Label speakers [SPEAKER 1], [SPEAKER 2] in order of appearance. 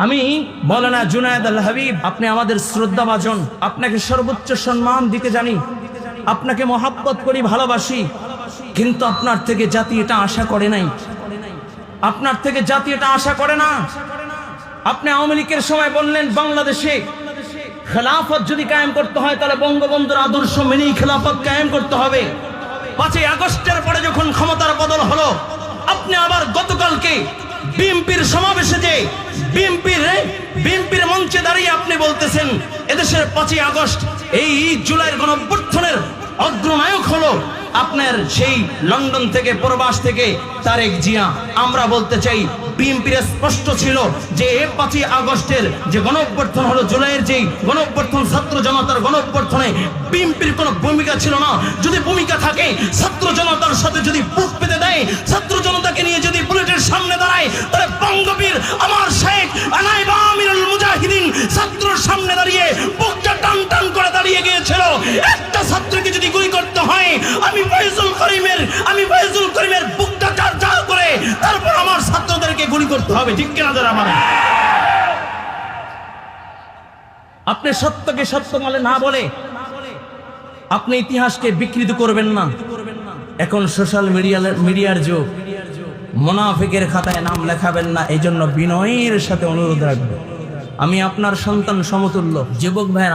[SPEAKER 1] আমি মৌলানা জুনায়েদ আল হাবিব, আপনি আমাদের শ্রদ্ধাভাজন, আপনাকে সর্বোচ্চ সম্মান দিতে জানি, আপনাকে মহাব্বত করি, ভালোবাসি, কিন্তু আপনার থেকে জাতি এটা আশা করে নাই, আপনার থেকে জাতি এটা আশা করে না। আপনি আওয়ামী লীগের সময় বললেন বাংলাদেশে খেলাফত যদি কায়েম করতে হয় তাহলে বঙ্গবন্ধুর আদর্শ মেনেই খেলাফত কায়েম করতে হবে। 5ই আগস্টের পরে যখন ক্ষমতার বদল হলো, আপনি আবার গতকালকে বিএনপির সমাবেশে যে বিএনপির মঞ্চে দাঁড়িয়ে আপনি বলতেছেন এদেশের 5ই আগস্ট এই জুলাইয়ের গণঅভ্যুত্থানের অগ্রনায়ক হলো আপনার সেই লন্ডন থেকে প্রবাস থেকে তারেক জিয়া। আমরা বলতে চাই বিএনপির স্পষ্ট ছিল যে 5ই আগস্টের যে গণঅভ্যুত্থান হলো, জুলাইয়ের যে গণঅভ্যুত্থান, ছাত্র জনতার গণঅভ্যুত্থানে বিএনপির কোনো ভূমিকা ছিল না। যদি ভূমিকা থাকে, ছাত্র জনতার সাথে যদি বুক পেতে দেয়, ছাত্র জনতাকে নিয়ে যদি বুলেটের সামনে দাঁড়ায়, তাহলে বঙ্গবীর আমার শেখ আনাইবা আমিরুল মুজাহিদিন ছাত্রর সামনে দাঁড়িয়ে বুকটা টান টান করে দাঁড়িয়ে গিয়েছিল। একটা ছাত্রকে যদি গুলি করতে হয়, আমি ফয়জুল করিমের বুকটা চার চার করে তারপর আমার ছাত্রদেরকে গুলি করতে হবে, ঠিক কিনা যারা মানে? আপনি সত্যকে সত্য বলে না বলে আপনি ইতিহাসকে বিকৃত করবেন না। এখন সোশ্যাল মিডিয়ার যুগ, মুনাফিকের খাতায় নাম লেখাবেন না, এই জন্য বিনয়ের সাথে অনুরোধ রাখবো। আমি আপনার সন্তান সমতুল্য যুবক ভাই।